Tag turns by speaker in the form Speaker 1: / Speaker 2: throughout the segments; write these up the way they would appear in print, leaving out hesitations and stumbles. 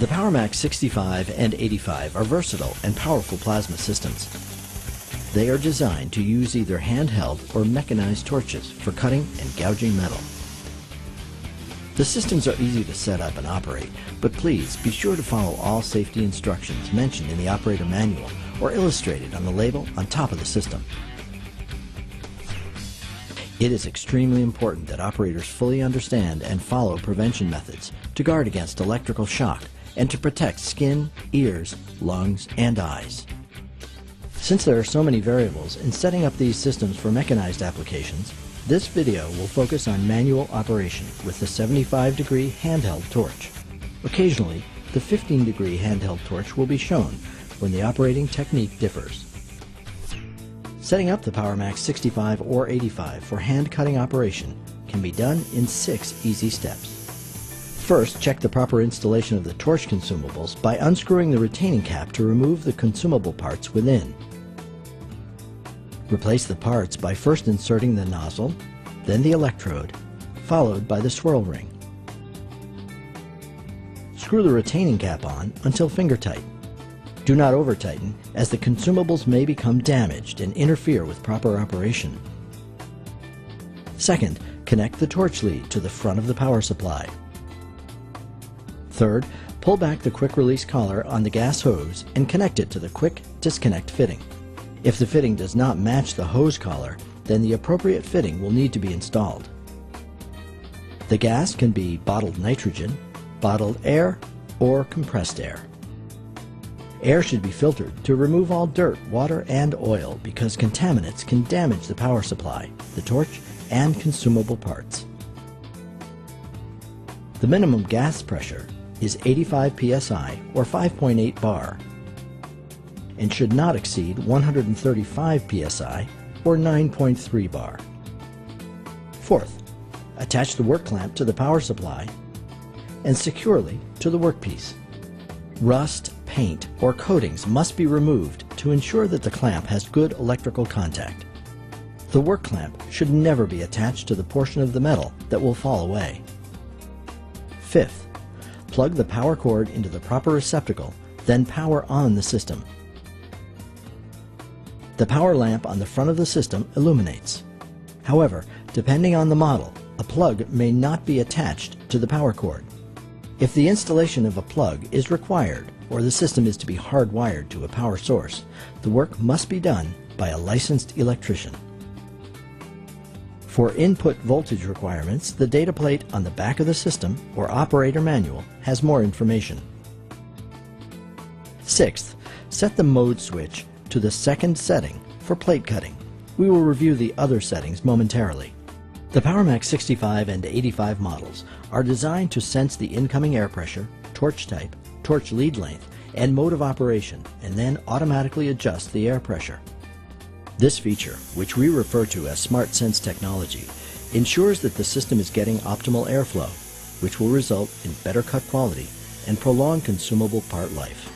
Speaker 1: The Powermax65 and 85 are versatile and powerful plasma systems. They are designed to use either handheld or mechanized torches for cutting and gouging metal. The systems are easy to set up and operate, but please be sure to follow all safety instructions mentioned in the operator manual or illustrated on the label on top of the system. It is extremely important that operators fully understand and follow prevention methods to guard against electrical shock and to protect skin, ears, lungs, and eyes. Since there are so many variables in setting up these systems for mechanized applications, this video will focus on manual operation with the 75-degree handheld torch. Occasionally, the 15-degree handheld torch will be shown when the operating technique differs. Setting up the Powermax65 or 85 for hand cutting operation can be done in 6 easy steps. First, check the proper installation of the torch consumables by unscrewing the retaining cap to remove the consumable parts within. Replace the parts by first inserting the nozzle, then the electrode, followed by the swirl ring. Screw the retaining cap on until finger tight. Do not over tighten, as the consumables may become damaged and interfere with proper operation. Second, connect the torch lead to the front of the power supply. Third, pull back the quick release collar on the gas hose and connect it to the quick disconnect fitting. If the fitting does not match the hose collar, then the appropriate fitting will need to be installed. The gas can be bottled nitrogen, bottled air, or compressed air. Air should be filtered to remove all dirt, water, and oil because contaminants can damage the power supply, the torch, and consumable parts. The minimum gas pressure is 85 psi or 5.8 bar and should not exceed 135 psi or 9.3 bar. Fourth, attach the work clamp to the power supply and securely to the workpiece. Rust, paint, or coatings must be removed to ensure that the clamp has good electrical contact. The work clamp should never be attached to the portion of the metal that will fall away. Fifth, plug the power cord into the proper receptacle, then power on the system. The power lamp on the front of the system illuminates. However, depending on the model, a plug may not be attached to the power cord. If the installation of a plug is required or the system is to be hardwired to a power source, the work must be done by a licensed electrician. For input voltage requirements, the data plate on the back of the system or operator manual has more information. Sixth, set the mode switch to the second setting for plate cutting. We will review the other settings momentarily. The Powermax65 and 85 models are designed to sense the incoming air pressure, torch type, torch lead length, and mode of operation, and then automatically adjust the air pressure. This feature, which we refer to as Smart Sense technology, ensures that the system is getting optimal airflow, which will result in better cut quality and prolonged consumable part life.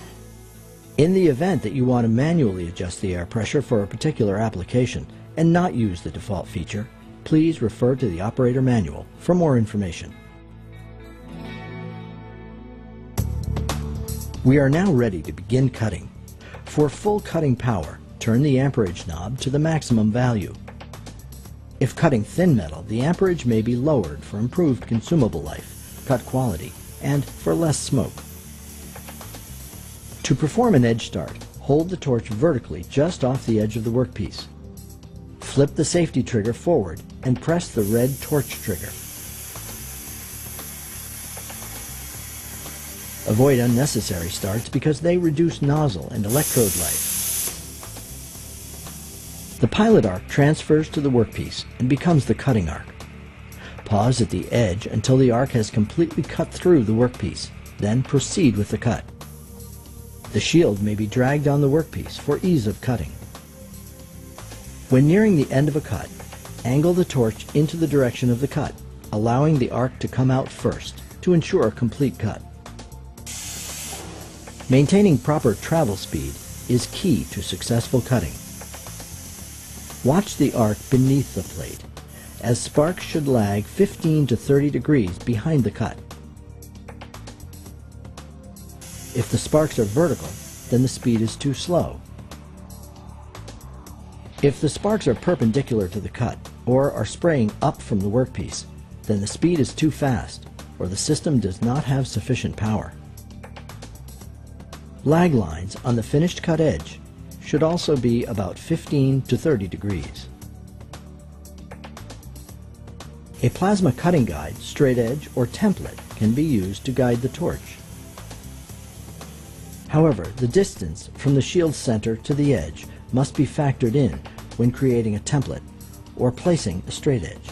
Speaker 1: In the event that you want to manually adjust the air pressure for a particular application and not use the default feature, please refer to the operator manual for more information. We are now ready to begin cutting. For full cutting power, turn the amperage knob to the maximum value. If cutting thin metal, the amperage may be lowered for improved consumable life, cut quality, and for less smoke. To perform an edge start, hold the torch vertically just off the edge of the workpiece. Flip the safety trigger forward and press the red torch trigger. Avoid unnecessary starts because they reduce nozzle and electrode life. The pilot arc transfers to the workpiece and becomes the cutting arc. Pause at the edge until the arc has completely cut through the workpiece, then proceed with the cut. The shield may be dragged on the workpiece for ease of cutting. When nearing the end of a cut, angle the torch into the direction of the cut, allowing the arc to come out first to ensure a complete cut. Maintaining proper travel speed is key to successful cutting. Watch the arc beneath the plate, as sparks should lag 15 to 30 degrees behind the cut. If the sparks are vertical, then the speed is too slow. If the sparks are perpendicular to the cut or are spraying up from the workpiece, then the speed is too fast or the system does not have sufficient power. Lag lines on the finished cut edge should also be about 15 to 30 degrees. A plasma cutting guide, straight edge, or template can be used to guide the torch. However, the distance from the shield center to the edge must be factored in when creating a template or placing a straight edge.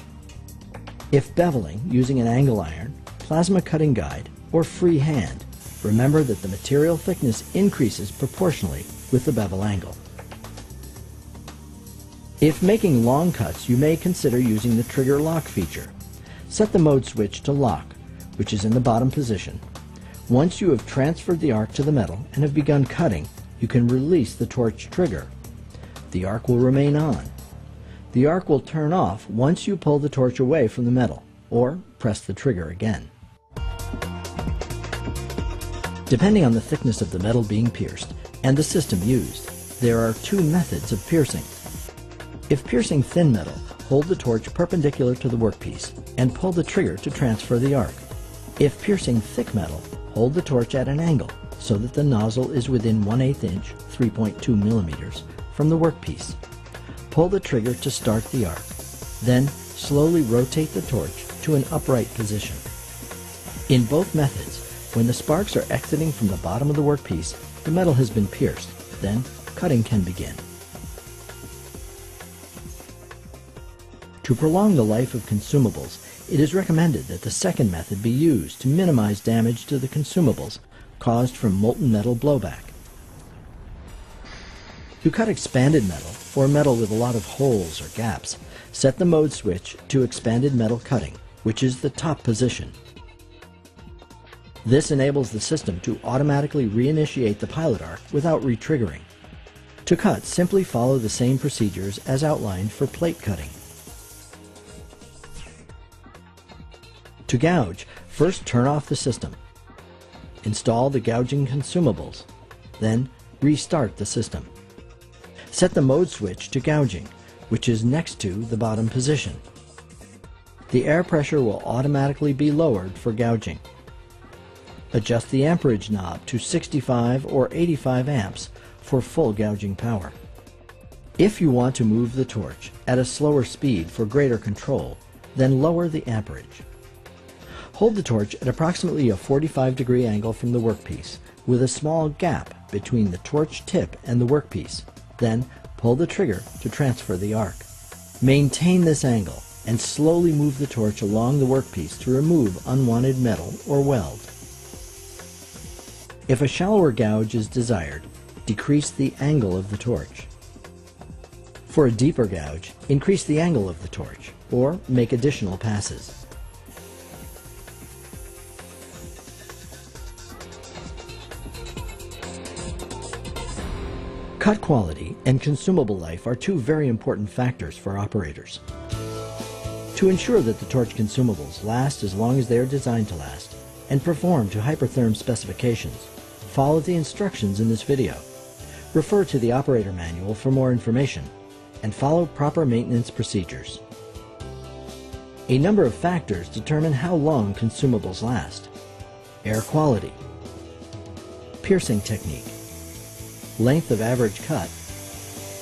Speaker 1: If beveling using an angle iron, plasma cutting guide, or free hand, remember that the material thickness increases proportionally with the bevel angle. If making long cuts, you may consider using the trigger lock feature. Set the mode switch to lock, which is in the bottom position. Once you have transferred the arc to the metal and have begun cutting, you can release the torch trigger. The arc will remain on. The arc will turn off once you pull the torch away from the metal or press the trigger again. Depending on the thickness of the metal being pierced and the system used, there are two methods of piercing. If piercing thin metal, hold the torch perpendicular to the workpiece and pull the trigger to transfer the arc. If piercing thick metal, hold the torch at an angle so that the nozzle is within 1/8 inch, 3.2 millimeters, from the workpiece. Pull the trigger to start the arc. Then slowly rotate the torch to an upright position. In both methods, when the sparks are exiting from the bottom of the workpiece, the metal has been pierced. Then cutting can begin. To prolong the life of consumables, it is recommended that the second method be used to minimize damage to the consumables caused from molten metal blowback. To cut expanded metal, or metal with a lot of holes or gaps, set the mode switch to expanded metal cutting, which is the top position. This enables the system to automatically reinitiate the pilot arc without re-triggering. To cut, simply follow the same procedures as outlined for plate cutting. To gouge, first turn off the system. Install the gouging consumables. Then restart the system. Set the mode switch to gouging, which is next to the bottom position. The air pressure will automatically be lowered for gouging. Adjust the amperage knob to 65 or 85 amps for full gouging power. If you want to move the torch at a slower speed for greater control, then lower the amperage. Hold the torch at approximately a 45-degree angle from the workpiece, with a small gap between the torch tip and the workpiece. Then pull the trigger to transfer the arc. Maintain this angle and slowly move the torch along the workpiece to remove unwanted metal or weld. If a shallower gouge is desired, decrease the angle of the torch. For a deeper gouge, increase the angle of the torch or make additional passes. Cut quality and consumable life are two very important factors for operators. To ensure that the torch consumables last as long as they are designed to last and perform to hypertherm specifications, follow the instructions in this video. Refer to the operator manual for more information and follow proper maintenance procedures. A number of factors determine how long consumables last. Air quality, piercing technique, length of average cut,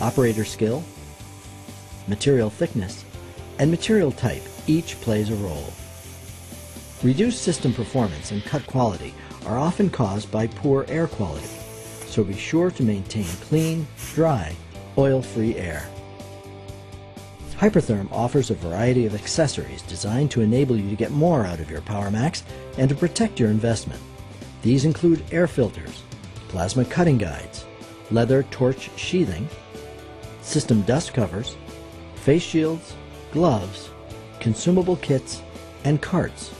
Speaker 1: operator skill, material thickness, and material type each plays a role. Reduced system performance and cut quality are often caused by poor air quality, so be sure to maintain clean, dry, oil-free air. Hypertherm offers a variety of accessories designed to enable you to get more out of your Powermax and to protect your investment. These include air filters, plasma cutting guides, leather torch sheathing, system dust covers, face shields, gloves, consumable kits, and carts.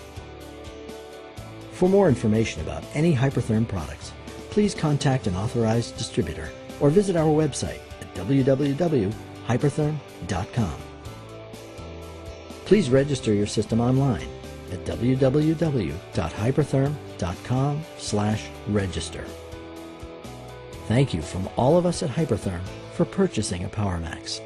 Speaker 1: For more information about any Hypertherm products, please contact an authorized distributor or visit our website at www.hypertherm.com. Please register your system online at www.hypertherm.com/register. Thank you from all of us at Hypertherm for purchasing a Powermax.